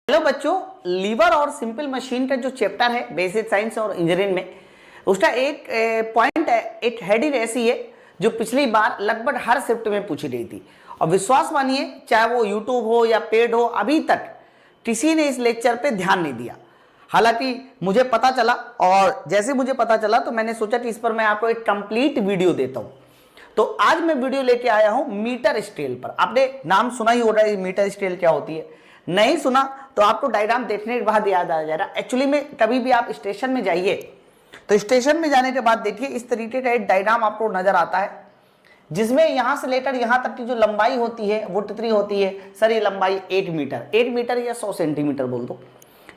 Hello बच्चों, liver और simple machine का जो चैप्टर है बेसिक साइंस और इंजीनियरिंग में, उसका एक पॉइंट है, एक हेडिंग ऐसी है जो पिछली बार लगभग हर शिफ्ट में पूछी गई थी। और विश्वास मानिए, चाहे वो यूट्यूब हो या पेड हो, अभी तक किसी ने इस लेक्चर पे ध्यान नहीं दिया। हालांकि मुझे पता चला, और जैसे मुझे पता चला तो मैंने सोचा कि इस पर मैं आपको एक कंप्लीट वीडियो देता हूँ। तो आज मैं वीडियो लेके आया हूँ मीटर स्केल पर। आपने नाम सुना ही होगा, मीटर स्केल क्या होती है। नहीं सुना तो आपको डायग्राम देखने के बाद याद आ जाएगा। एक्चुअली में कभी भी आप स्टेशन में जाइए तो स्टेशन में जाने के बाद देखिए इस तरीके का एक डायग्राम आपको नजर आता है, जिसमें यहां से लेकर यहां तक की जो लंबाई होती है वो कितनी होती है। सर ये लंबाई 8 मीटर या 100 सेंटीमीटर बोल दो।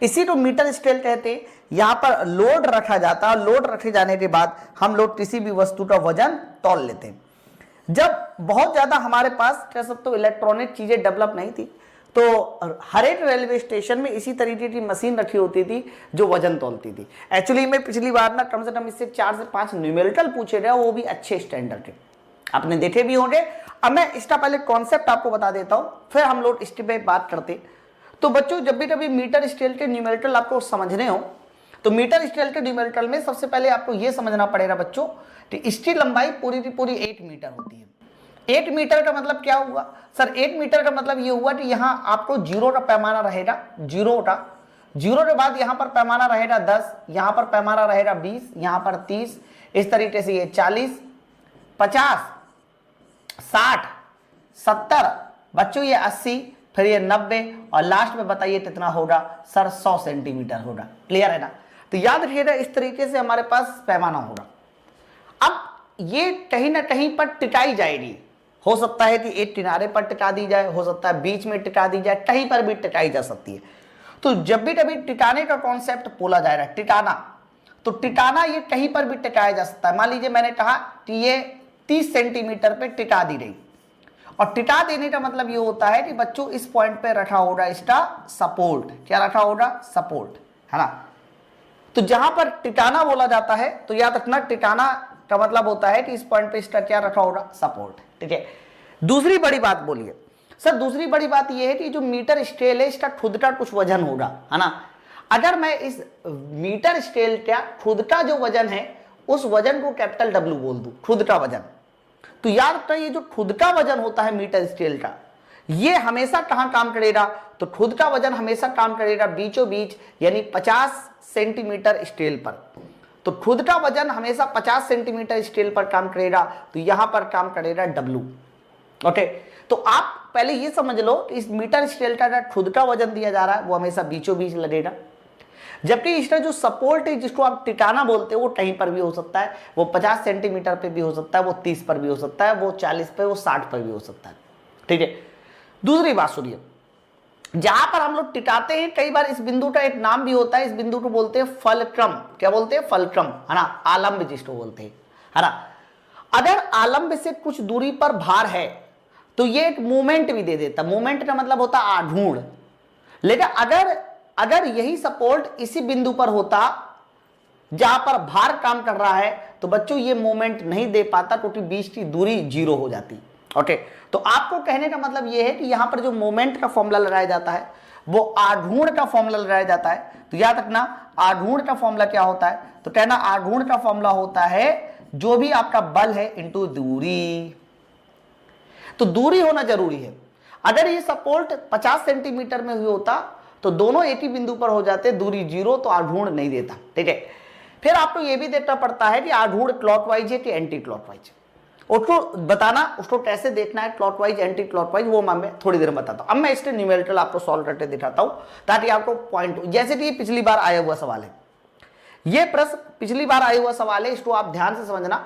इसी को मीटर स्केल कहते हैं। यहाँ पर लोड रखा जाता है, लोड रखे जाने के बाद हम लोग किसी भी वस्तु का वजन तौल लेते हैं। जब बहुत ज्यादा हमारे पास कह सकते हो इलेक्ट्रॉनिक चीजें डेवलप नहीं थी, तो हर एक रेलवे स्टेशन में इसी तरीके की मशीन रखी होती थी जो वजन तौलती थी। एक्चुअली में पिछली बार ना कम से कम इससे 4 से 5 न्यूमेरिकल पूछे गए, वो भी अच्छे स्टैंडर्ड के, आपने देखे भी होंगे। अब मैं इसका पहले कॉन्सेप्ट आपको बता देता हूं, फिर हम लोग इसके पे बात करते। तो बच्चों, जब भी कभी मीटर स्केल के न्यूमेरिकल आपको समझने हो तो मीटर स्केल के न्यूमेरिकल में सबसे पहले आपको यह समझना पड़ेगा बच्चों कि इसकी लंबाई पूरी की पूरी 8 मीटर होती है। 8 मीटर का मतलब क्या हुआ? सर 8 मीटर का मतलब ये हुआ कि यहां आपको जीरो का पैमाना रहेगा, जीरो के बाद यहां पर पैमाना रहेगा 10, यहां पर पैमाना रहेगा 20, यहां पर 30, इस तरीके से ये 40, 50, 60, 70, बच्चों ये 80, फिर ये 90, और लास्ट में बताइए कितना होगा? सर 100 सेंटीमीटर होगा। क्लियर है ना? तो याद रखिएगा इस तरीके से हमारे पास पैमाना होगा। अब ये कहीं ना कहीं पर टिकाई जाएगी। हो सकता है कि एक किनारे पर टिका दी जाए, हो सकता है बीच में टिका दी जाए, कहीं पर भी टिकाई जा सकती है। तो जब भी कभी टिकाने का कॉन्सेप्ट बोला जाएगा, टिकाना, तो टिकाना ये कहीं पर भी टिकाया जा सकता है। मान लीजिए मैंने कहा कि ये 30 सेंटीमीटर पे टिका दी गई, और टिका देने का मतलब ये होता है कि बच्चों इस पॉइंट पे रखा होगा इसका सपोर्ट। क्या रखा होगा? सपोर्ट, है ना। तो जहां पर टिकाना बोला जाता है तो याद रखना टिकाना का मतलब होता है कि इस पॉइंट पे इसका क्या रखा होगा? सपोर्ट। ठीक है। दूसरी बड़ी बात बोलिए सर। दूसरी बड़ी बात यह है कि जो मीटर स्केल है इसका खुद का कुछ वजन होगा, है ना। अगर मैं इस मीटर स्केल का खुद का जो वजन है उस वजन को कैपिटल W बोल दूं, खुद का वजन, तो याद रखना ये जो खुद का वजन होता है मीटर स्केल का, ये हमेशा कहां काम करेगा? तो खुद का वजन हमेशा काम करेगा बीचों बीच, यानी 50 सेंटीमीटर स्केल पर। तो खुद का वजन हमेशा 50 सेंटीमीटर स्केल पर काम करेगा, तो यहां पर काम करेगा W। ओके, तो आप पहले ये समझ लो कि इस मीटर स्केल का खुद का वजन दिया जा रहा है वो हमेशा बीचों बीच लगेगा, जबकि इसका जो सपोर्ट है जिसको आप टिकाना बोलते हो वो कहीं पर भी हो सकता है। वो 50 सेंटीमीटर पे भी हो सकता है, वो 30 पर भी हो सकता है, वो 40 पे, वो 60 पर भी हो सकता है। ठीक है। दूसरी बात सुनिए, जहां पर हम लोग टिकाते हैं कई बार इस बिंदु का एक नाम भी होता है, इस बिंदु को बोलते हैं फलक्रम। क्या बोलते हैं? फलक्रम, है ना। आलंब जिसको बोलते हैं, है ना। अगर आलंब से कुछ दूरी पर भार है तो ये एक मोमेंट भी दे देता। मोमेंट का मतलब होता है आघूर्ण। लेकिन अगर यही सपोर्ट इसी बिंदु पर होता जहां पर भार काम कर रहा है तो बच्चों ये मोमेंट नहीं दे पाता, क्योंकि बीच की दूरी 0 हो जाती। ओके, तो आपको कहने का मतलब यह है कि यहां पर जो मोमेंट का फॉर्मूला लगाया जाता है वो आघूर्ण का फॉर्मूला लगाया जाता है। तो याद रखना आघूर्ण का फॉर्मूला क्या होता है? तो कहना आघूर्ण का फॉर्मूला होता है जो भी आपका बल है इंटू दूरी। तो दूरी होना जरूरी है। अगर ये सपोर्ट 50 सेंटीमीटर में हुई होता तो दोनों एक ही बिंदु पर हो जाते, दूरी 0, तो आघूर्ण नहीं देता। ठीक है। फिर आपको यह भी देखना पड़ता है कि आघूर्ण क्लॉकवाइज है कि एंटी क्लॉकवाइज। उसको बताना, उसको कैसे देखना है, क्लॉकवाइज एंटी क्लॉकवाइज, वो मैं थोड़ी देर में बताता हूं। अब मैं इसके न्यूमेरिकल आपको सॉल्व करके दिखाता हूं ताकि आपको पॉइंट, जैसे कि पिछली बार आया हुआ सवाल है, ये प्रश्न पिछली बार आया हुआ सवाल है, इसको आप ध्यान से समझना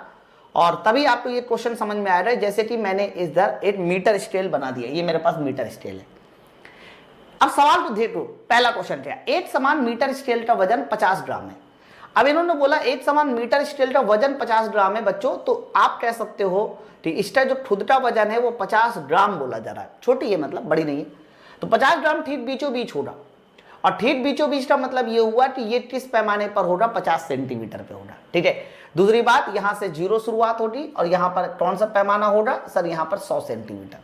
और तभी आपको ये क्वेश्चन समझ में आ रहा है। जैसे कि मैंने इधर एक मीटर स्केल बना दिया, ये मेरे पास मीटर स्केल है। अब सवाल तो देखो, पहला क्वेश्चन क्या है? एक समान मीटर स्केल का वजन 50 ग्राम है। अब इन्होंने बोला एक समान मीटर स्केल का वजन 50 ग्राम है बच्चों, तो आप कह सकते हो कि इसका जो खुद का वजन है वो 50 ग्राम बोला जा रहा है। छोटी है, मतलब बड़ी नहीं है। तो 50 ग्राम ठीक बीचों बीच होगा, और ठीक बीचों बीच का मतलब ये हुआ कि ये किस पैमाने पर होगा? 50 सेंटीमीटर पे होगा। ठीक है। दूसरी बात, यहां से 0 शुरुआत होगी, और यहां पर कौन सा पैमाना होगा? सर यहां पर 100 सेंटीमीटर,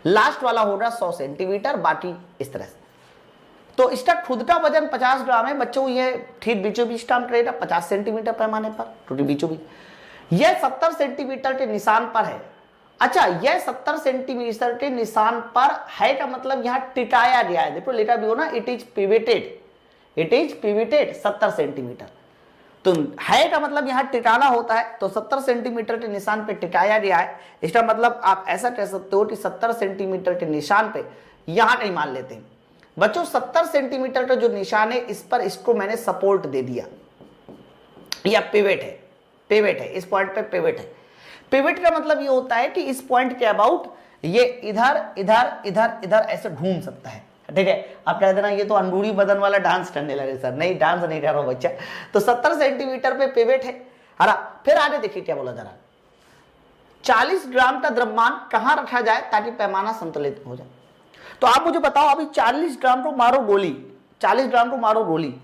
लास्ट वाला होगा 100 सेंटीमीटर, बाकी इस तरह से। तो इसका खुद का वजन 50 ग्राम है बच्चों, ये ठीक बीचों बीच काम करेगा 50 सेंटीमीटर पैमाने पर, टूटी बीचों बीच। यह 70 सेंटीमीटर के निशान पर है। अच्छा, यह 70 सेंटीमीटर के निशान पर है का मतलब यहां टिकाया गया है। देखो लिखा भी हो ना, it is pivoted, it is pivoted 70 centimetre. तो है का मतलब यहां टिकाना होता है, तो 70 सेंटीमीटर के निशान पे टिकाया गया है। इसका मतलब आप ऐसा कह सकते हो कि 70 सेंटीमीटर के निशान पे यहां कहीं मान लेते हैं बच्चों। 70 सेंटीमीटर का जो निशान है इस पर इसको मैंने सपोर्ट दे दिया, या पिवेट है, पिवेट है, इस पॉइंट पे पिवेट है। पिवेट का मतलब ये होता है कि इस पॉइंट के अबाउट ये इधर इधर इधर इधर ऐसे घूम सकता है। ठीक है, आप कह देना ये तो अंगूरी बदन वाला डांस करने लगे सर, नहीं डांस नहीं कर रहा बच्चा। तो 70 सेंटीमीटर पे पिवेट है। हरा, फिर आगे देखिए क्या बोला जरा, 40 ग्राम का द्रव्यमान कहां रखा जाए ताकि पैमाना संतुलित हो जाए। तो आप मुझे बताओ, अभी 40 ग्राम को मारो गोली, 40 ग्राम को मारो गोली।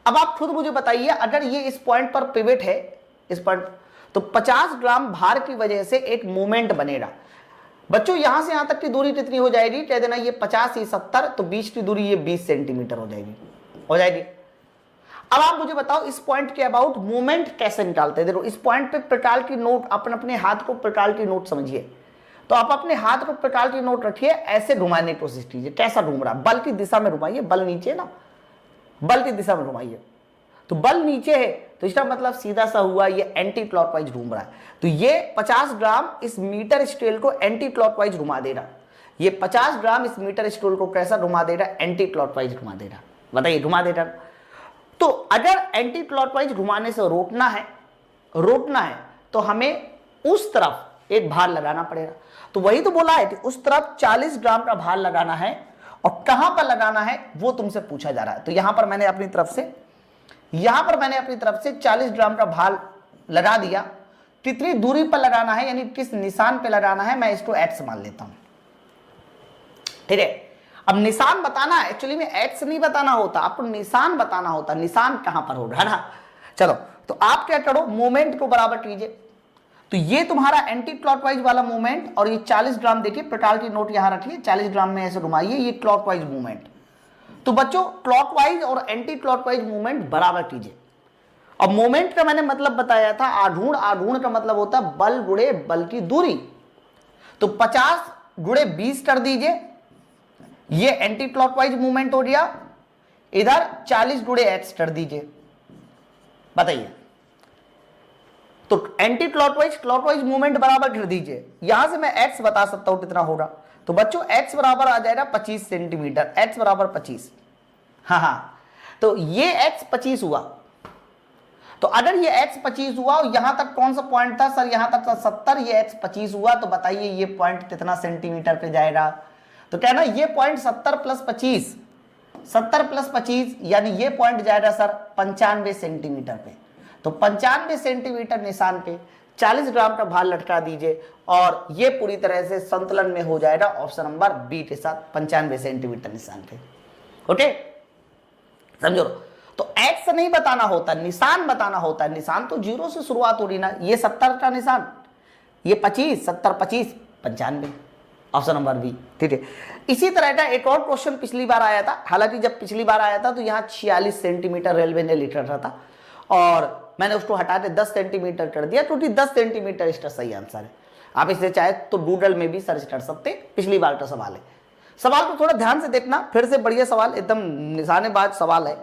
अब आप खुद मुझे बताइए, अगर ये इस पॉइंट पर पिवेट है, इस पॉइंट, तो 50 ग्राम भार की वजह से एक मोमेंट बनेगा बच्चों। यहां से यहां तक की दूरी कितनी हो जाएगी, कह देना ये 50 ये 70, तो बीच की दूरी ये 20 सेंटीमीटर हो जाएगी, हो जाएगी। अब आप मुझे बताओ इस पॉइंट के अबाउट मोमेंट कैसे निकालते हैं। देखो इस पॉइंट पे प्रकार की नोट, अपने अपने हाथ को प्रकार की नोट समझिए। तो आप अपने हाथ को प्रकार की नोट रखिए, ऐसे घुमाने की कोशिश कीजिए। कैसा घूम रहा, बल की दिशा में घुमाइए, बल नीचे ना, बल की दिशा में घुमाइए। तो बल नीचे है तो इसका मतलब सीधा सा हुआ ये एंटी क्लॉकवाइज घूम रहा है। तो ये 50 ग्राम इस मीटर स्केल को एंटी क्लॉकवाइज घुमा दे रहा। ये 50 ग्राम इस मीटर स्केल को कैसा घुमा दे रहा, एंटी क्लॉकवाइज घुमा दे रहा। बताइए, घुमा दे रहा। तो अगर एंटी क्लॉकवाइज घुमाने से रोकना है तो हमें उस तरफ एक भार लगाना पड़ेगा। तो वही तो बोला है कि उस तरफ 40 ग्राम का भार लगाना है, और कहां पर लगाना है वो तुमसे पूछा जा रहा है। तो यहां पर मैंने अपनी तरफ से 40 ग्राम का भार लगा दिया। कितनी दूरी पर लगाना है, यानी किस निशान पे लगाना है, मैं इसको एक्स मान लेता हूं। ठीक है, अब निशान बताना है, एक्चुअली में एक्स नहीं बताना होता, आपको निशान बताना होता, निशान कहां पर होगा, है ना। चलो, तो आप क्या करो, मोमेंट को बराबर कीजिए। तो ये तुम्हारा एंटी क्लॉकवाइज वाला मूवमेंट, और ये 40 ग्राम देखिए, प्रकार की नोट यहां रखिए, 40 ग्राम में ऐसे घुमाइए, ये क्लॉकवाइज मूवमेंट। तो बच्चों क्लॉकवाइज और एंटी क्लॉकवाइज मूवमेंट बराबर कीजिए। अब मोमेंट का मैंने मतलब बताया था, आघूर्ण, आघूर्ण का मतलब होता है बल गुणे बल की दूरी। तो 50 गुणे 20 कर दीजिए, ये एंटी क्लॉकवाइज मूवमेंट हो गया। इधर 40 गुणे एक्स कर दीजिए। बताइए, तो एंटी क्लॉकवाइज क्लॉकवाइज मूवमेंट बराबर कर दीजिए। यहां से मैं एक्स बता सकता हूं कितना होगा। तो बच्चों एक्स बराबर आ जाएगा 25 सेंटीमीटर, एक्स बराबर 25। हाँ, तो ये एक्स 25 हुआ। तो अगर ये एक्स 25 हुआ, और यहां तक कौन सा पॉइंट था सर, यहां तक था 70, ये एक्स 25 हुआ, तो बताइए ये पॉइंट कितना सेंटीमीटर पे जाएगा। तो कहना ये पॉइंट 70 प्लस 25, 70 प्लस 25 यानी ये पॉइंट जाएगा सर 95 सेंटीमीटर पे। तो 95 सेंटीमीटर निशान पे 40 ग्राम का भार लटका दीजिए, और ये पूरी तरह से संतुलन में हो जाएगा ऑप्शन नंबर बी के साथ, 95 सेंटीमीटर निशान पे। ओके, समझो। तो एक्स नहीं बताना होता, निशान बताना होता है। निशान तो 0 से शुरुआत हो रही ना, ये 70 का निशान, ये 25, 70, 25, 95, ऑप्शन नंबर बी। ठीक है। इसी तरह का एक और क्वेश्चन पिछली बार आया था। हालांकि जब पिछली बार आया था तो यहाँ 46 सेंटीमीटर रेलवे ने लिख रखा था, और मैंने उसको हटा के 10 सेंटीमीटर कर दिया, क्योंकि 10 सेंटीमीटर इसका सही आंसर है। आप इसे चाहे तो गूगल में भी सर्च कर सकते, पिछली बार का सवाल है। सवाल को थोड़ा ध्यान से देखना, फिर से बढ़िया सवाल, एकदम निशानेबाज सवाल है।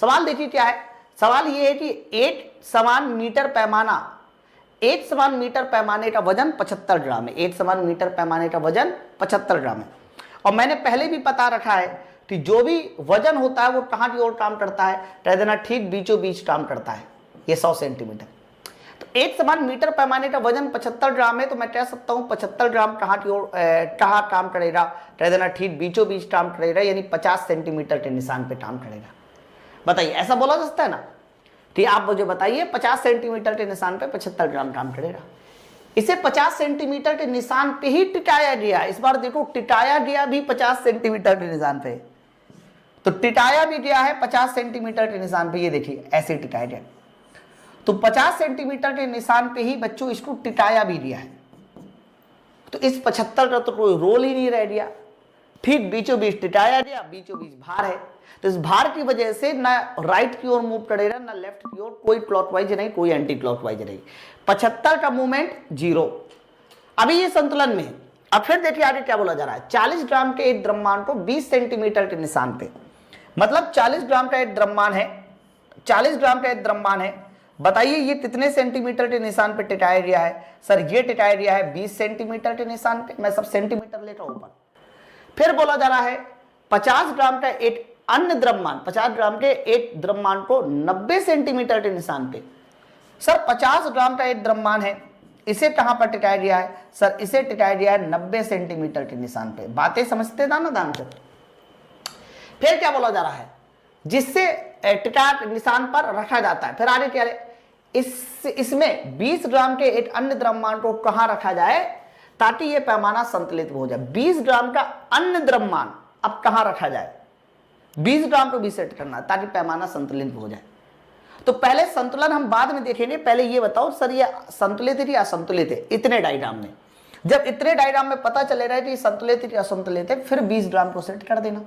सवाल देखिए क्या है। सवाल ये है कि एक समान मीटर पैमाने का वजन 75 ग्राम है। एक समान मीटर पैमाने का वजन 75 ग्राम है। और मैंने पहले भी बता रखा है कि जो भी वजन होता है वो कहाँ की ओर काम करता है, कह देना ठीक बीचों बीच काम करता है, ये 100 सेंटीमीटर। तो एक समान मीटर पैमाने का वजन 75 ग्राम है, तो मैं कह सकता हूँ 75 ग्राम कहाँ की ओर कहाँ काम करेगा, कह देना ठीक बीचों बीच काम करेगा, यानी 50 सेंटीमीटर के निशान पे काम करेगा। बताइए, ऐसा बोला जा सकता है ना। ठीक, आप मुझे बताइए 50 सेंटीमीटर के निशान पे 75 ग्राम काम करेगा। इसे 50 सेंटीमीटर के निशान पे ही टिकाया गया। इस बार देखो, टिकाया गया भी 50 सेंटीमीटर के निशान पे, तो टिकाया भी गया है 50 सेंटीमीटर के निशान पे। ये देखिए ऐसे टिकाया गया, तो 50 सेंटीमीटर के निशान पे ही बच्चों इसको टिकाया भी दिया है। तो इस 75 का तो कोई रोल ही नहीं रह गया। फिर बीचों बीच टिटाया, बीचों बीच भार है, तो इस भार की वजह से ना राइट की ओर मूव करेगा ना लेफ्ट की ओर, कोई क्लॉकवाइज नहीं कोई एंटी क्लॉकवाइज नहीं। 75 का मूवमेंट 0। अभी ये संतुलन में है। अब फिर देखिए आगे क्या बोला जा रहा है, 40 ग्राम के एक द्रव्यमान को 20 सेंटीमीटर के निशान पे, मतलब 40 ग्राम का एक द्रव्यमान है, 40 ग्राम का एक द्रव्यमान है, बताइए ये कितने सेंटीमीटर के निशान पे टिटाया गया है। सर ये टिटाया गया है 20 सेंटीमीटर के निशान पे, मैं सब सेंटीमीटर लेता हूं ऊपर। फिर बोला जा रहा है 50 ग्राम का एक अन्य द्रव्यमान, 50 ग्राम के एक द्रव्यमान को 90 सेंटीमीटर के निशान पे। सर 50 ग्राम का एक द्रव्यमान है, इसे कहां पर टिकाया गया है, सर इसे टिकाया गया है 90 सेंटीमीटर के निशान पे। बातें समझते था ना ध्यान से। फिर क्या बोला जा रहा है, जिससे टिका निशान पर रखा जाता है। फिर आगे क्या है, इसमें 20 ग्राम के एक अन्य द्रव्यमान को कहां रखा जाए ताकि यह पैमाना संतुलित हो जाए। 20 ग्राम का अन्य द्रव्यमान अब कहां रखा जाए, 20 ग्राम को भी सेट करना ताकि पैमाना संतुलित हो जाए। तो पहले संतुलन हम बाद में देखेंगे, पहले ये बताओ सर ये संतुलित है या असंतुलित है। इतने डायग्राम में, जब इतने डायग्राम में पता चले रहा है कि संतुलित है या असंतुलित है, फिर 20 ग्राम को सेट कर देना,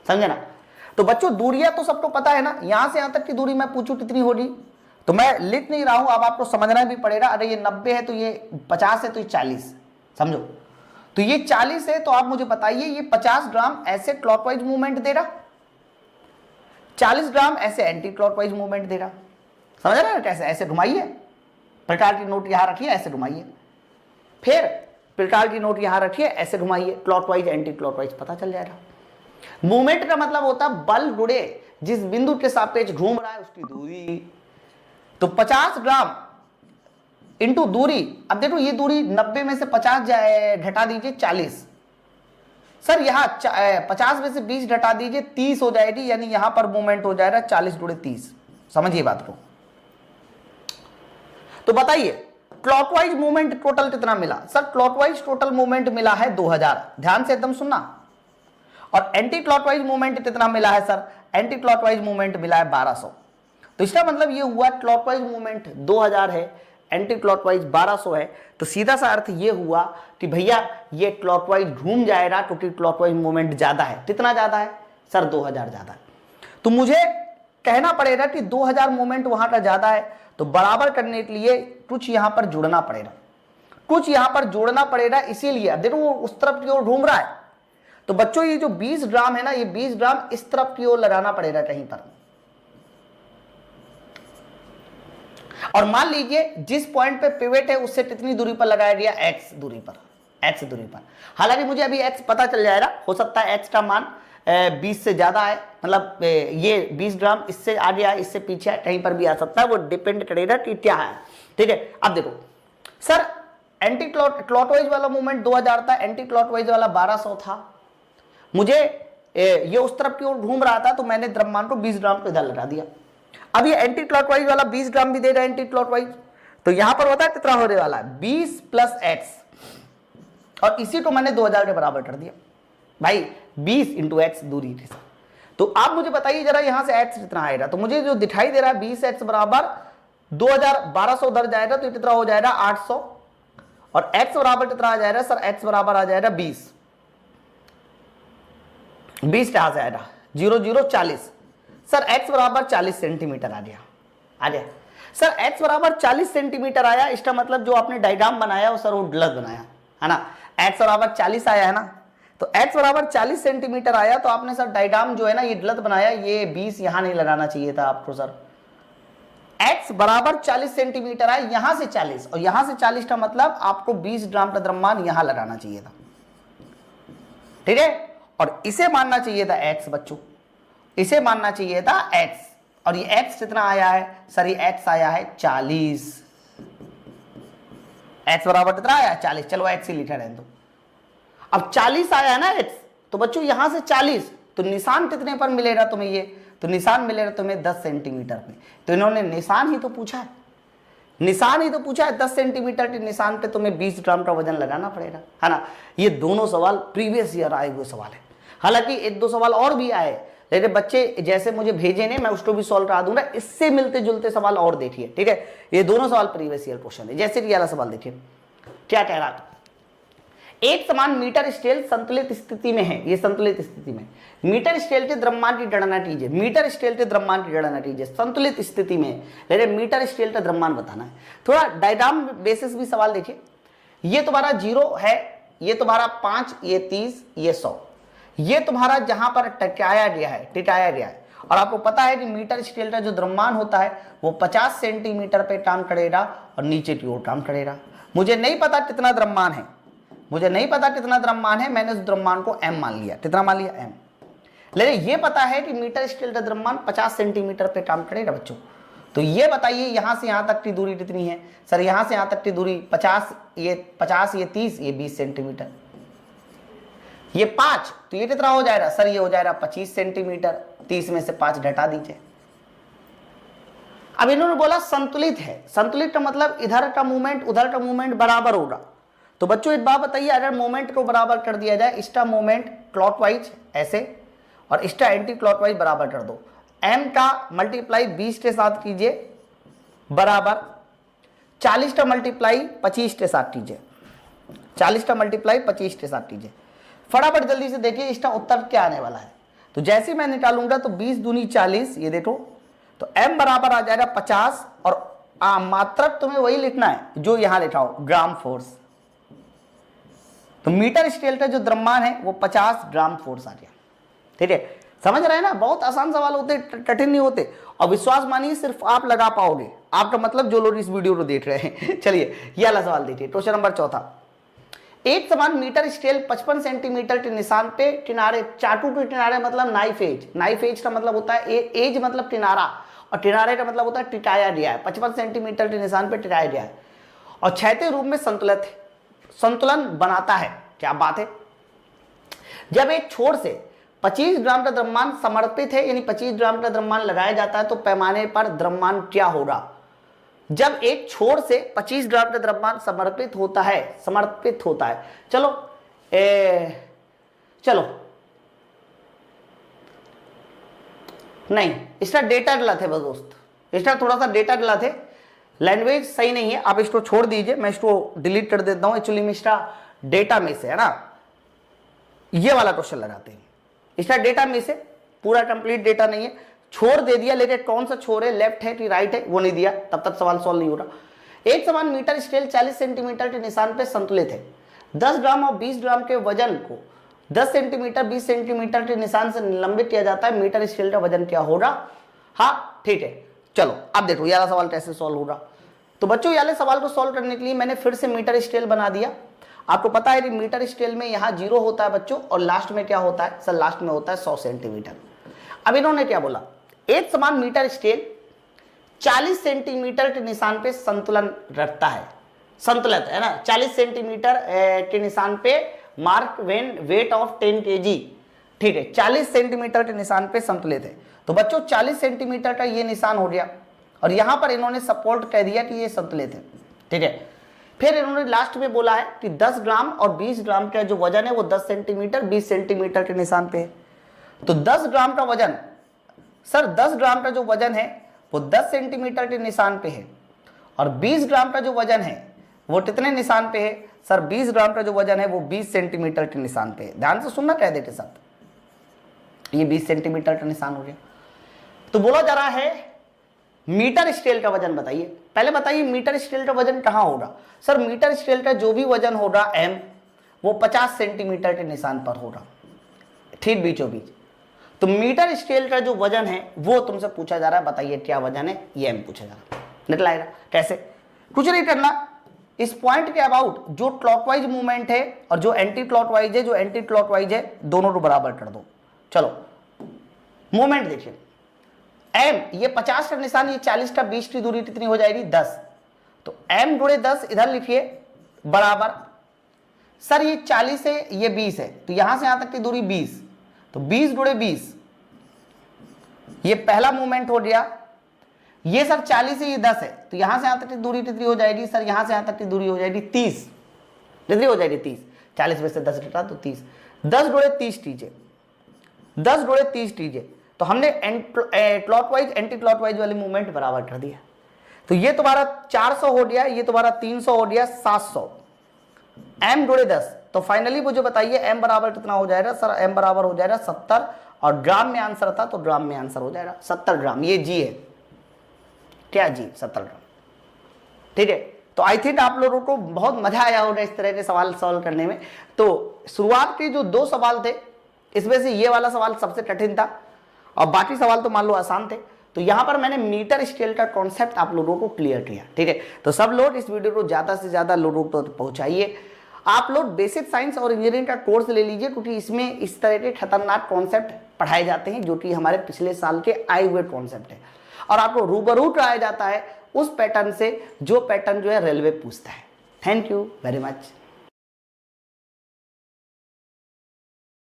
समझे ना। तो बच्चों दूरियां तो सबको पता है ना, यहां से यहां तक की दूरी मैं पूछूं कितनी होगी तो मैं लिख नहीं रहा हूं, अब आपको समझना भी पड़ेगा। अरे ये 90 है तो ये 50 है तो ये 40, समझो। तो ये 40 है तो आप मुझे बताइए ये 50 ग्राम ऐसे क्लॉकवाइज मूवमेंट दे रहा, 40 ग्राम ऐसे एंटी क्लॉकवाइज मूवमेंट दे रहा, समझ रहे हैं कैसे। ऐसे घुमाइए, प्रकार की नोट यहां रखिए, ऐसे घुमाइए, फिर प्रकार की नोट यहां रखिए, ऐसे घुमाइए, क्लॉकवाइज एंटी क्लॉकवाइज पता चल जाएगा। मूवमेंट का मतलब होता है बल गुणे जिस बिंदु के सापेक्ष घूम रहा है उसकी दूरी। तो 50 ग्राम इंटू दूरी, अब देखो ये दूरी 90 में से 50 घटा दीजिए 40, सर यहां 50 में से 20 घटा दीजिए 30 हो जाएगी, यानी यहां पर मूवमेंट हो जाएगा 40 गुणे 30। समझिए बात को। तो बताइए क्लॉकवाइज मूवमेंट टोटल कितना मिला, सर क्लॉकवाइज टोटल मूवमेंट मिला है 2000, ध्यान से एकदम सुनना। और एंटी क्लॉकवाइज मूवमेंट कितना मिला है, सर एंटी क्लॉकवाइज मूवमेंट मिला है 1200। तो इसका मतलब ये हुआ क्लॉकवाइज मूवमेंट 2000 है, एंटी क्लॉकवाइज 1200 है। तो सीधा सा अर्थ ये हुआ कि भैया ये क्लॉकवाइज घूम जाएगा क्योंकि क्लॉकवाइज मूवमेंट ज्यादा है। कितना ज्यादा है, सर 2000 ज्यादा है। तो मुझे कहना पड़ेगा कि 2000 मूवमेंट वहां का ज्यादा है, तो बराबर करने के लिए कुछ यहां पर जोड़ना पड़ेगा, कुछ यहां पर जोड़ना पड़ेगा। इसीलिए अब देखो वो उस तरफ की ओर घूम रहा है, तो बच्चों ये जो 20 ग्राम है ना, ये 20 ग्राम इस तरफ की ओर लगाना पड़ेगा कहीं पर। और मान लीजिए जिस पॉइंट पे पिवट है उससे कितनी दूरी पर लगाया गया, x दूरी पर, x दूरी पर। हालांकि मुझे अभी x पता चल जाएगा, हो सकता है x का मान 20 से ज्यादा है, मतलब ये 20 ग्राम इससे आगे आए इससे पीछे है, कहीं पर भी आ सकता है, वो डिपेंड करेगा कि क्या है। ठीक है, अब देखो सर एंटी क्लॉकवाइज वाला मूवमेंट 2000 था, एंटी क्लॉकवाइज वाला 1200 था। मुझे ये उस तरफ की ओर घूम रहा था तो मैंने द्रव्यमान को 20 ग्राम को इधर लगा दिया। अब ये एंटी क्लॉकवाइज वाला 20 ग्राम भी दे रहा है एंटी क्लॉकवाइज, तो यहां पर होता है कितना होने वाला है 20 प्लस x, और इसी को मैंने 2000 के बराबर कर दिया भाई, 20 इंटू एक्स दूरी के साथ। तो आप मुझे बताइए जरा यहां से x कितना आएगा, तो मुझे जो दिखाई दे रहा है 20x बराबर 2000, 1200 उधर जाएगा तो कितना हो जाएगा 800, और x बराबर कितना आ जाएगा, सर x बराबर आ जाएगा 20, 20 कहां से आएगा 0 0 40, सर x बराबर 40 सेंटीमीटर आ गया। सर x बराबर 40 सेंटीमीटर आया, इसका मतलब जो आपने डायग्राम बनाया वो सर वो गलत बनाया है ना। x बराबर 40 आया है ना, तो x बराबर 40 सेंटीमीटर आया, तो आपने सर डायग्राम जो है ना ये गलत बनाया, ये 20 यहां नहीं लगाना चाहिए था आपको। सर x बराबर 40 सेंटीमीटर आया, यहां से 40 और यहां से 40 का मतलब आपको 20 ग्राम का द्रव्यमान यहां लगाना चाहिए था, ठीक है। और इसे मानना चाहिए था x बच्चों, इसे मानना चाहिए था x, और ये x कितना आया है, सर ये x आया है 40, x बराबर कितना आया 40, चलो x ही लिखा रहने दो। अब 40 आया है ना x, तो बच्चों यहां से 40, तो निशान कितने पर मिलेगा तुम्हें, ये तो निशान मिलेगा तुम्हें 10 सेंटीमीटर पे। तो इन्होंने निशान ही तो पूछा है, निशान ही तो पूछा है, 10 सेंटीमीटर के निशान पे तुम्हें 20 ग्राम का वजन लगाना पड़ेगा, है ना। ये दोनों सवाल प्रीवियस ईयर आए हुए सवाल है, हालांकि एक दो सवाल और भी आए, लेकिन बच्चे जैसे मुझे भेजे ने मैं उसको भी सॉल्व करा दूंगा। इससे मिलते जुलते सवाल और देखिए, ठीक है। ये दोनों सवाल प्रीवियस ईयर क्वेश्चन है। जैसे कि वाला सवाल देखिए क्या कह रहा है, एक समान मीटर स्केल संतुलित स्थिति में है, ये संतुलित स्थिति में, मीटर स्केल के द्रव्यमान की गणना कीजिए, मीटर स्केल के द्रव्यमान की गणना कीजिए, संतुलित स्थिति में लेकिन मीटर स्केल का द्रव्यमान बताना है। थोड़ा डायग्राम बेसिस भी सवाल देखिए, ये तुम्हारा 0 है, ये तुम्हारा 5, ये 30, ये 100, ये तुम्हारा जहां पर टिकाया गया है, और आपको पता है कि मीटर स्केल का जो द्रव्यमान होता है वो 50 सेंटीमीटर पे काम करेगा और नीचे की ओर काम करेगा। मुझे नहीं पता कितना द्रव्यमान है, मैंने उस द्रव्यमान को m मान लिया। कितना मान लिया? m। लेकिन ये पता है कि मीटर स्केल का द्रव्यमान 50 सेंटीमीटर पे काम करेगा बच्चों। तो ये बताइए यहां से यहां तक की दूरी कितनी है? सर यहां से यहां तक की दूरी 50, ये 30, ये 20 सेंटीमीटर, ये 5, तो ये कितना हो जाएगा? सर ये हो जाएगा 25 सेंटीमीटर। 30 में से 5 घटा दीजिए। अब इन्होंने बोला संतुलित है, संतुलित का मतलब इधर का मूवमेंट उधर का मूवमेंट बराबर होगा। तो बच्चों एक बात बताइए, अगर मोमेंट को बराबर कर दिया जाए, इसका मोमेंट क्लॉकवाइज ऐसे और इसका एंटी क्लॉकवाइज बराबर कर दो, m का मल्टीप्लाई 20 के साथ कीजिए बराबर 40 का मल्टीप्लाई 25 के साथ कीजिए, 40 का मल्टीप्लाई 25 के साथ कीजिए। फटाफट जल्दी से देखिए इसका उत्तर क्या आने वाला है। तो जैसे मैं निकालूंगा तो 20 दूनी 40, ये देखो, तो m बराबर आ जाएगा 50 और मात्रक तुम्हें वही लिखना है जो यहां लिखा हो, ग्राम फोर्स। तो मीटर स्केल का जो द्रव्यमान है वो 50 ग्राम फोर्स आ गया। ठीक है, समझ रहे हैं ना? बहुत आसान सवाल होते, कठिन नहीं होते, और विश्वास मानिए सिर्फ आप लगा पाओगे, आपका मतलब जो लोग इस वीडियो को देख रहे हैं। चलिए ये वाला सवाल देखिए, क्वेश्चन नंबर 4। एक समान मीटर स्केल 55 सेंटीमीटर के निशान पे किनारे, चाटू के किनारे मतलब नाइफ एज, नाइफ एज का मतलब होता है एज मतलब किनारा, और किनारे का मतलब होता है टिकाया गया है, 55 सेंटीमीटर के निशान पे टिकाया गया है, और क्षैतिज रूप में संतुलन बनाता है। क्या बात है? जब एक छोर से 25 ग्राम का द्रव्यमान समर्पित है, यानी 25 ग्राम का द्रव्यमान लगाया जाता है, तो पैमाने पर द्रव्यमान क्या होगा? जब एक छोर से 25 ग्राम का द्रव्यमान समर्पित होता है। चलो नहीं, इसका डेटा गलत है दोस्त, इसका थोड़ा सा डेटा गलत है, लैंग्वेज सही नहीं है, आप इसको छोड़ दीजिए, मैं इसको डिलीट कर देता हूं। एक्चुअली में इसका डेटा में से है ना, ये वाला क्वेश्चन लगाते हैं, इसका डेटा में से पूरा कंप्लीट डेटा नहीं है, छोर दे दिया, लेकिन कौन सा छोर है, लेफ्ट है कि राइट है वो नहीं दिया, तब तक सवाल सॉल्व नहीं हो रहा। एक समान मीटर स्केल 40 सेंटीमीटर के निशान पे संतुलित है। 10 ग्राम और 20 ग्राम के वजन को 10 सेंटीमीटर 20 सेंटीमीटर के निशान से निलंबित किया जाता है, मीटर स्केल का वजन क्या होगा? हाँ ठीक है, चलो अब देखो ये सवाल कैसे सॉल्व होगा। तो बच्चों ये सवाल को सॉल्व करने के लिए मैंने फिर से मीटर स्केल बना दिया। आपको पता है कि मीटर स्केल में यहाँ 0 होता है बच्चों, और लास्ट में क्या होता है? सर लास्ट में होता है 100 सेंटीमीटर। अब इन्होंने क्या बोला, एक समान मीटर स्केल 40 सेंटीमीटर के निशान पे संतुलन रखता है, संतुलित है ना, 40 सेंटीमीटर के निशान पे mark when weight of 10 kg। ठीक है, 40 सेंटीमीटर के निशान पे संतुलित है। तो बच्चों 40 सेंटीमीटर का ये निशान हो गया, और यहां पर इन्होंने सपोर्ट कह दिया कि ये संतुलित है। ठीक है, फिर इन्होंने लास्ट में बोला है कि 10 ग्राम और 20 ग्राम का जो वजन है वो 10 सेंटीमीटर 20 सेंटीमीटर के निशान पे है। तो 10 ग्राम का वजन, सर 10 ग्राम का जो वजन है वो 10 सेंटीमीटर के निशान पे है, और 20 ग्राम का जो वजन है वो कितने निशान पे है? सर 20 ग्राम का जो वजन है वो 20 सेंटीमीटर के निशान पे है। ध्यान से सुनना कह देते साथ, ये 20 सेंटीमीटर का निशान हो गया। तो बोला जा रहा है मीटर स्केल का वजन बताइए। पहले बताइए मीटर स्केल का वजन कहां होगा? सर मीटर स्केल का जो भी वजन होगा m, वो 50 सेंटीमीटर के निशान पर होगा, ठीक बीचों बीच। तो मीटर स्केल का जो वजन है वो तुमसे पूछा जा रहा है, बताइए क्या वजन है, ये m पूछा जा रहा है। निकल आएगा कैसे? कुछ नहीं करना, इस पॉइंट के अबाउट जो क्लॉकवाइज मूवमेंट है और जो एंटी क्लॉकवाइज है, दोनों को बराबर कर दो। चलो मूवमेंट देखिए, m ये 50 का निशान, ये 40 का, 20 की दूरी कितनी हो जाएगी? 10। तो m गुणे 10 इधर लिखिए बराबर, सर ये 40 है, ये 20 है, तो यहां से यहां तक की दूरी 20, तो 20 गुणे 20, ये पहला मूवमेंट हो गया। ये सर 40 है, ये 10 है, तो यहां से यहां तक की दूरी कितनी हो जाएगी? सर यहां से यहां तक की दूरी हो जाएगी 30, कितनी हो जाएगी? 30। 40 में से 10 घटा तो 30, 10 गुणे 30 कीजिए, 10 गुणे 30 कीजिए। तो हमने क्लॉकवाइज एंटी क्लॉकवाइज वाली मूवमेंट बराबर कर दिया। तो ये तुम्हारा 400 हो गया, ये तुम्हारा 300 हो गया, 700। m गुणे 10, तो फाइनली मुझे बताइए m बराबर कितना हो जाएगा सर? m बराबर हो जाएगा 70 और ग्राम में आंसर था तो ग्राम में आंसर हो जाएगा 70 ग्राम। ये जी है क्या जी? 70 ग्राम। ठीक है, तो आई थिंक आप लोगों को बहुत मजा आया होगा इस तरह के सवाल सॉल्व करने में। तो शुरुआत के जो 2 सवाल थे इसमें से ये वाला सवाल सबसे कठिन था और बाकी सवाल तो मान लो आसान थे। तो यहां पर मैंने मीटर स्केल का कॉन्सेप्ट आप लोगों को क्लियर किया। ठीक है, तो सब लोग इस वीडियो को ज्यादा से ज्यादा लोगों को पहुंचाइए। आप लोग बेसिक साइंस और इंजीनियरिंग का कोर्स ले लीजिए क्योंकि इसमें इस तरह के खतरनाक कॉन्सेप्ट पढ़ाए जाते हैं जो कि हमारे पिछले साल के आए हुए कॉन्सेप्ट है और आपको रूबरू कराया जाता है उस पैटर्न से जो पैटर्न जो है रेलवे पूछता है। Thank you very much.